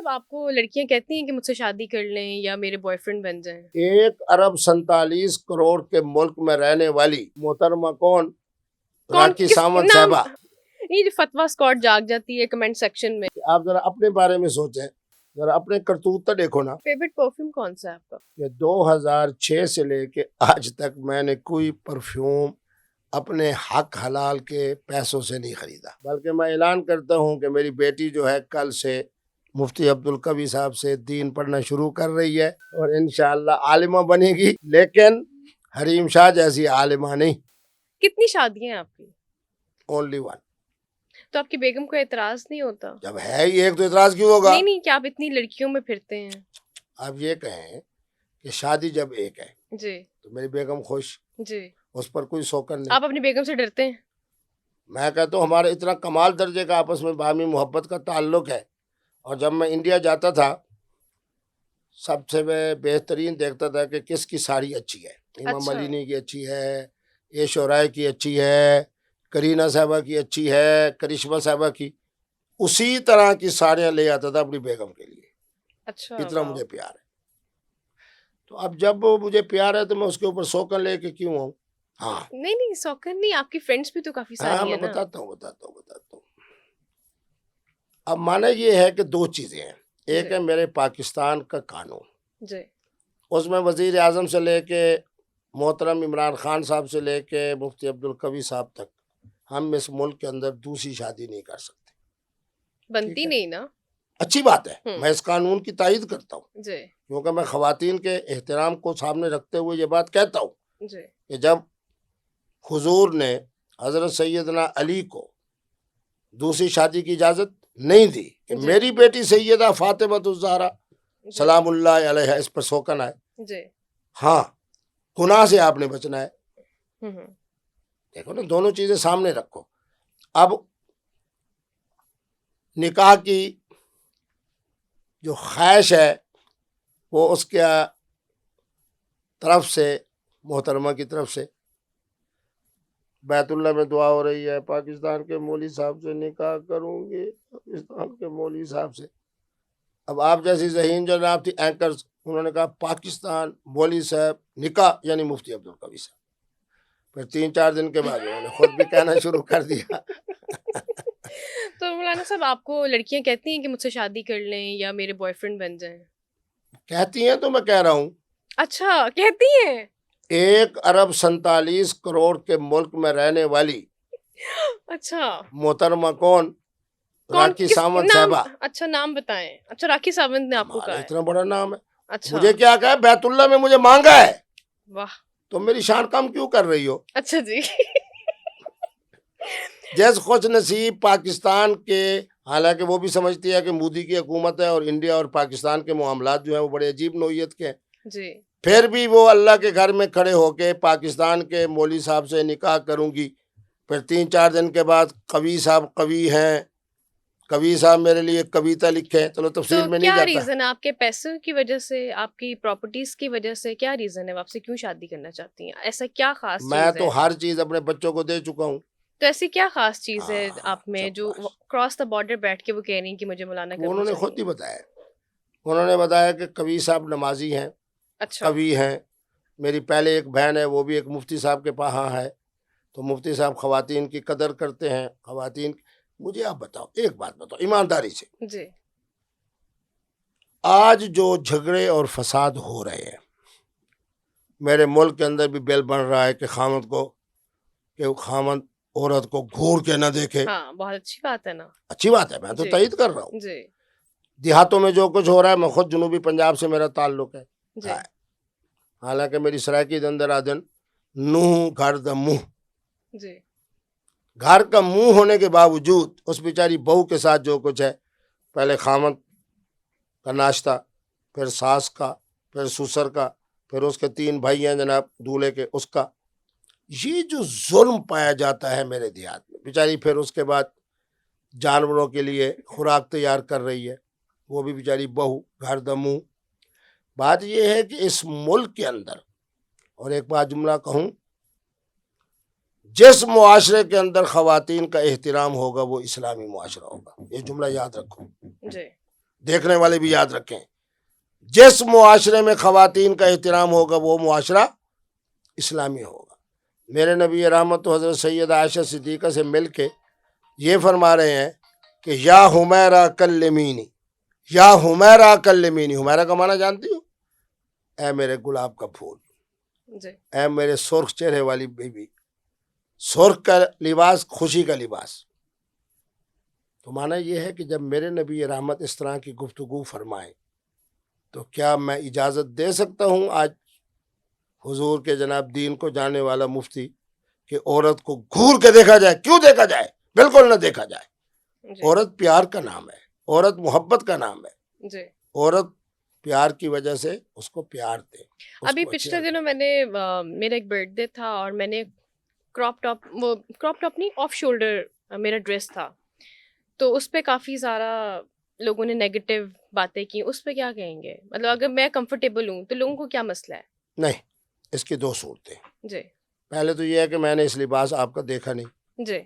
صاحب آپ کو لڑکیاں کہتی ہیں کہ مجھ سے شادی کر لیں یا میرے بوائے فرینڈ بن جائیں؟ 1.47 ارب کے ملک میں رہنے والی محترمہ کون؟ کون راکی کس سامنت نام؟ صاحبہ. یہ جو فتویٰ اسکواڈ جاگ جاتی ہے کمنٹ سیکشن میں. آپ ذرا اپنے بارے میں سوچیں، ذرا اپنے کرتوت تو دیکھو نا. فیورٹ پرفیوم کون سا ہے آپ کا؟ کہ 2006 سے لے کے آج تک میں نے کوئی پرفیوم اپنے حق حلال کے پیسوں سے نہیں خریدا، بلکہ میں اعلان کرتا ہوں کہ میری بیٹی جو ہے کل سے مفتی عبدالقوی صاحب سے دین پڑھنا شروع کر رہی ہے اور انشاءاللہ عالمہ بنے گی، لیکن حریم شاہ جیسی عالمہ نہیں. کتنی شادیاں ہیں آپ کی؟ Only one. تو آپ کی بیگم کو اعتراض نہیں ہوتا؟ جب ہے ہی ایک تو اعتراض کیوں ہوگا؟ نہیں کہ آپ اتنی لڑکیوں میں پھرتے ہیں. آپ یہ کہیں کہ شادی جب ایک ہے جی تو میری بیگم خوش، جی. اس پر کوئی سوکن نہیں. آپ اپنی بیگم سے ڈرتے ہیں؟ میں کہتا ہوں ہمارا اتنا کمال درجے کا آپس میں باہمی محبت کا تعلق ہے، اور جب میں انڈیا جاتا تھا سب سے میں بہترین دیکھتا تھا کہ کس کی ساڑی اچھی ہے. امام اچھا. ملینی کی اچھی ہے، ایشو رائے کی اچھی ہے، کرینہ صاحبہ کی اچھی ہے، کرشمہ صاحبہ کی، اسی طرح کی ساڑیاں لے آتا تھا اپنی بیگم کے لیے. اچھا. اتنا واو. مجھے پیار ہے. تو اب جب مجھے پیار ہے تو میں اس کے اوپر سوکن لے کے کیوں آؤں؟ ہاں نہیں سوکن نہیں، آپ کی فرینڈس بھی تو کافی ہاں ساری میں ہیں نا. بتاتا ہوں. اب مانا یہ ہے کہ دو چیزیں ہیں. ایک ہے میرے پاکستان کا قانون، جی اس میں وزیر اعظم سے لے کے محترم عمران خان صاحب سے لے کے مفتی عبدالقوی صاحب تک ہم اس ملک کے اندر دوسری شادی نہیں کر سکتے. بنتی نہیں نا. اچھی بات ہے، میں اس قانون کی تائید کرتا ہوں جی کیونکہ میں خواتین کے احترام کو سامنے رکھتے ہوئے یہ بات کہتا ہوں جی. کہ جب حضور نے حضرت سیدنا علی کو دوسری شادی کی اجازت نہیں دی کہ جی. میری بیٹی سیدہ فاطمہ الزہرا سلام اللہ علیہ اس پر سوکن آئے. جی. ہاں گناہ سے آپ نے بچنا ہے. ہوں. دیکھو نا دونوں چیزیں سامنے رکھو. اب نکاح کی جو خواہش ہے وہ اس کے طرف سے محترمہ کی طرف سے بیت اللہ میں دعا ہو رہی ہے پاکستان کے مولوی صاحب سے نکاح کروں گی، پاکستان کے مولوی صاحب سے. اب آپ جیسی ذہین جناب تھی اینکرز، انہوں نے کہا پاکستان مولوی صاحب نکاح یعنی مفتی عبدالقوی صاحب. پھر 3-4 دن کے بعد انہوں نے خود بھی کہنا شروع کر دیا. تو مولانا صاحب آپ کو لڑکیاں کہتی ہیں کہ مجھ سے شادی کر لیں یا میرے بوائے فرینڈ بن جائیں؟ کہتی ہیں تو میں کہہ رہا ہوں. اچھا کہتی ہیں؟ 1.47 ارب کے ملک میں رہنے والی اچھا. محترمہ کون؟ راکی سامنت صاحبہ. اچھا نام بتائیں. اچھا راکی سامنت نے آپ کو کہا ہے؟ اتنا بڑا نام ہے. اچھا. مجھے کیا کہا ہے؟ بیت اللہ میں مجھے مانگا ہے. واہ. تو میری شان کم کیوں کر رہی ہو؟ اچھا جی. جیس خوش نصیب پاکستان کے، حالانکہ وہ بھی سمجھتی ہے کہ مودی کی حکومت ہے اور انڈیا اور پاکستان کے معاملات جو ہیں وہ بڑے عجیب نوعیت کے ہیں، جی. پھر بھی وہ اللہ کے گھر میں کھڑے ہو کے پاکستان کے مولوی صاحب سے نکاح کروں گی. پھر 3-4 دن کے بعد قوی صاحب قوی ہیں، قوی صاحب میرے لیے کویتا لکھے. چلو تفصیل میں نہیں کیا جاتا. ریزن ہے؟ آپ کے پیسوں کی وجہ سے، آپ کی پراپرٹیز کی وجہ سے؟ کیا ریزن ہے آپ سے کیوں شادی کرنا چاہتی ہیں؟ ایسا کیا خاص چیز ہے؟ میں تو ہر چیز اپنے بچوں کو دے چکا ہوں. تو ایسی کیا خاص چیز ہے آپ میں جو کراس دا بارڈر بیٹھ کے وہ کہہ رہی ہیں کہ مجھے مولانا کرنا انہوں نے چاہیے؟ خود ہی بتایا. انہوں نے بتایا کہ قوی صاحب نمازی ہیں، اچھا. قوی ہیں. میری پہلے ایک بہن ہے وہ بھی ایک مفتی صاحب کے پاس ہے، تو مفتی صاحب خواتین کی قدر کرتے ہیں. خواتین مجھے آپ بتاؤ ایک بات بتاؤ ایمانداری سے، جی. آج جو جھگڑے اور فساد ہو رہے ہیں میرے ملک کے اندر بھی بل بن رہا ہے کہ خامد عورت کو گھور کے نہ دیکھے. ہاں بہت اچھی بات ہے نا. اچھی بات ہے، میں تو تائید کر رہا ہوں. جی. دیہاتوں میں جو کچھ ہو رہا ہے، میں خود جنوبی پنجاب سے میرا تعلق ہے. جی. حالانکہ میری سرائکی دندر آدن نوح گھر دا منہ، جی. گھر کا منہ ہونے کے باوجود اس بیچاری بہو کے ساتھ جو کچھ ہے، پہلے خامد کا ناشتہ، پھر ساس کا، پھر سسر کا، پھر اس کے 3 بھائی ہیں جناب دولہے کے، اس کا، یہ جو ظلم پایا جاتا ہے میرے دیہات میں. بیچاری پھر اس کے بعد جانوروں کے لیے خوراک تیار کر رہی ہے، وہ بھی بیچاری بہو گھر دا منہ. بات یہ ہے کہ اس ملک کے اندر، اور ایک بات جملہ کہوں، جس معاشرے کے اندر خواتین کا احترام ہوگا وہ اسلامی معاشرہ ہوگا. یہ جملہ یاد رکھو. جی. دیکھنے والے بھی یاد رکھیں. جس معاشرے میں خواتین کا احترام ہوگا وہ معاشرہ اسلامی ہوگا. میرے نبی رحمت تو حضرت سید عائشہ صدیقہ سے مل کے یہ فرما رہے ہیں کہ یا حمیرہ کلمینی، یا حمیرہ کلمینی. حمیرہ کا معنی جانتی ہو؟ اے میرے گلاب کا پھول، جی اے میرے سرخ چہرے والی بیوی. سرخ کا لباس خوشی کا لباس. تو معنی یہ ہے کہ جب میرے نبی رحمت اس طرح کی گفتگو فرمائے تو کیا میں اجازت دے سکتا ہوں آج حضور کے جناب دین کو جاننے والا مفتی کہ عورت کو گھور کے دیکھا جائے؟ کیوں دیکھا جائے؟ بالکل نہ دیکھا جائے. جی عورت پیار کا نام ہے، عورت محبت کا نام ہے. جی. عورت پیار کی وجہ سے اس کو پیار دے. ابھی پچھلے دنوں میں نے میرا ایک برتھ ڈے تھا اور میں نے کراپ ٹاپ، وہ کراپ ٹاپ نہیں، آف شولڈر میرا ڈریس تھا، تو اس پہ کافی سارا لوگوں نے نیگیٹو باتیں کی. اس پہ کیا کہیں گے؟ مطلب اگر میں کمفرٹیبل ہوں تو لوگوں کو کیا مسئلہ ہے؟ نہیں، اس کی دو صورتیں. جی پہلے تو یہ ہے کہ میں نے اس لباس آپ کا دیکھا نہیں. جی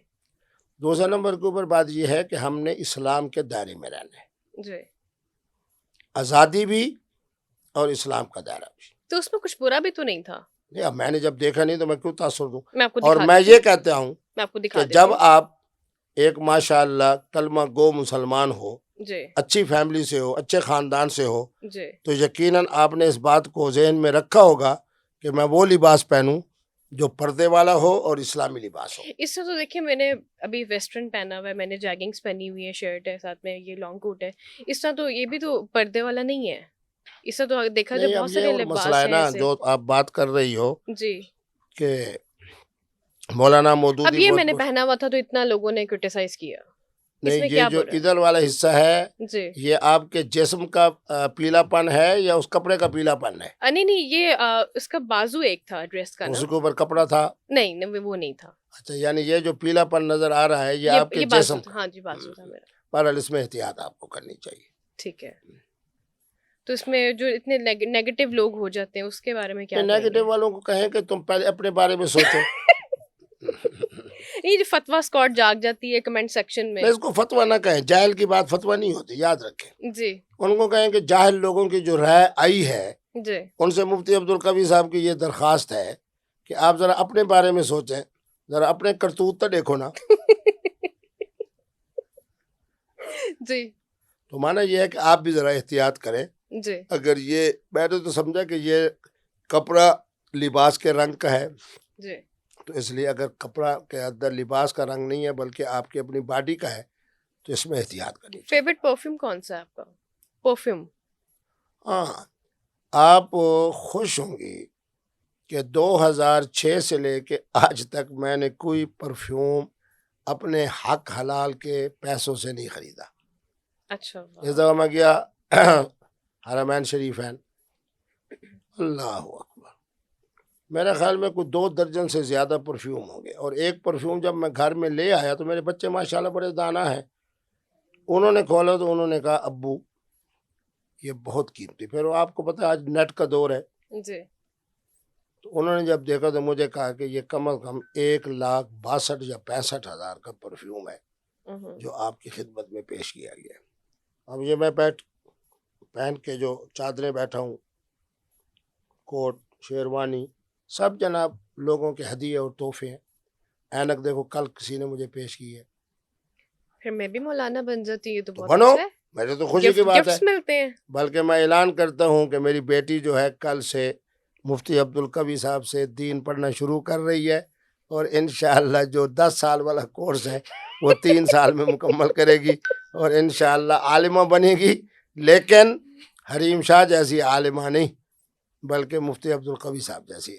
دوسرا نمبر کے اوپر بات یہ ہے کہ ہم نے اسلام کے دائرے میں رہنا ہے. جی. آزادی بھی اور اسلام کا دائرہ بھی. تو اس میں کچھ برا بھی تو نہیں تھا؟ نہیں، اب میں نے جب دیکھا نہیں تو میں کیوں تاثر دوں؟ میں آپ کو اور دکھا میں دیتی یہ ہوں، کہتا ہوں میں آپ کو دکھا کہ دیتی جب ہوں. آپ ایک ماشاء اللہ کلمہ گو مسلمان ہو، جی اچھی فیملی سے ہو، اچھے خاندان سے ہو، جی تو یقیناً آپ نے اس بات کو ذہن میں رکھا ہوگا کہ میں وہ لباس پہنوں جو پردے والا ہو اور اسلامی لباس ہو. اس سے تو دیکھیے میں نے ابھی ویسٹرن پہنا ہوا ہے، میں نے جیگنگس پہنی ہوئی ہے، شرٹ ہے، ساتھ میں یہ لانگ کوٹ ہے. اس طرح تو یہ بھی تو پردے والا نہیں ہے. اس سے تو دیکھا جائے نہیں، اب بہت یہ سارے اور مسئلہ لباس ہے ہیں نا ایسے. جو آپ بات کر رہی ہو جی. کہ مولانا اب مودودی یہ میں نے پہنا ہوا تھا تو اتنا لوگوں نے کرٹیسائز کیا، اس نہیں، میں یہ کیا جو برا ہے؟ ادھر والا حصہ ہے جی. یہ آپ کے جسم کا پیلا پن ہے یا اس کپڑے کا پیلا پن ہے؟ نہیں نہیں، یہ اس کا بازو ایک تھا ڈریس کا اس نا. کے اوپر کپڑا تھا؟ نہیں نہیں، وہ نہیں تھا. اچھا، یعنی یہ جو پیلا پن نظر آ رہا ہے یہ آپ کے یہ بازو جسم تھا. کا. ہاں جی، بازو تھا میرا. بہرحال اس میں احتیاط آپ کو کرنی چاہیے. ٹھیک ہے. تو اس میں جو اتنے نیگیٹو لوگ ہو جاتے ہیں اس کے بارے میں کیا کہیں نیگیٹو گے؟ والوں کو کہیں کہ تم پہلے اپنے بارے میں سوچو. یہ جو فتویٰ اسکواڈ جاگ جاتی ہے کمنٹ سیکشن میں. میں اس کو فتویٰ نہ کہیں، جاہل کی بات فتویٰ نہیں ہوتی، یاد رکھیں. جی ان کو کہیں کہ جاہل لوگوں کی جو رائے آئی ہے جی ان سے مفتی عبدالقوی صاحب کی یہ درخواست ہے کہ آپ ذرا اپنے بارے میں سوچیں، ذرا اپنے کرتوت تو دیکھو نا. جی تو مانا یہ ہے کہ آپ بھی ذرا احتیاط کریں. جی اگر یہ میں نے تو سمجھا کہ یہ کپڑا لباس کے رنگ کا ہے، جی. تو اس لیے اگر کپڑا کے اندر لباس کا رنگ نہیں ہے بلکہ آپ کی اپنی باڈی کا ہے تو اس میں احتیاط کرنی چاہیے. فیوریٹ پرفیوم کون سا ہے آپ کا؟ پرفیوم. ہاں، آپ خوش ہوں گی کہ 2006 سے لے کے آج تک میں نے کوئی پرفیوم اپنے حق حلال کے پیسوں سے نہیں خریدا. اچھا. اس دفعہ میں گیا حرمین شریفین، اللہ اکبر، میرے خیال میں کوئی 2 درجن سے زیادہ پرفیوم ہوں گے. اور ایک پرفیوم جب میں گھر میں لے آیا تو میرے بچے ماشاءاللہ بڑے دانا ہیں، انہوں نے کھولا تو انہوں نے کہا ابو یہ بہت قیمتی. پھر وہ آپ کو پتہ ہے آج نیٹ کا دور ہے، جی تو انہوں نے جب دیکھا تو مجھے کہا کہ یہ کم از کم 1,62,000 یا 65,000 کا پرفیوم ہے جو آپ کی خدمت میں پیش کیا گیا. اب یہ میں پہن کے جو چادریں بیٹھا ہوں، کوٹ شیروانی سب جناب لوگوں کے ہدیے اور تحفے ہیں. اینک دیکھو کل کسی نے مجھے پیش کی ہے. پھر میں بھی مولانا بن جاتی، یہ تو تو بہت بنو، اچھا ہے. میرے تو خوشی کی بات ہے. گفٹس ملتے ہیں. بلکہ میں اعلان کرتا ہوں کہ میری بیٹی جو ہے کل سے مفتی عبدالقوی صاحب سے دین پڑھنا شروع کر رہی ہے اور انشاءاللہ جو 10 سال والا کورس ہے وہ 3 سال میں مکمل کرے گی اور انشاءاللہ عالمہ بنے گی. لیکن حریم شاہ جیسی عالمہ نہیں بلکہ مفتی عبدالقوی صاحب جیسی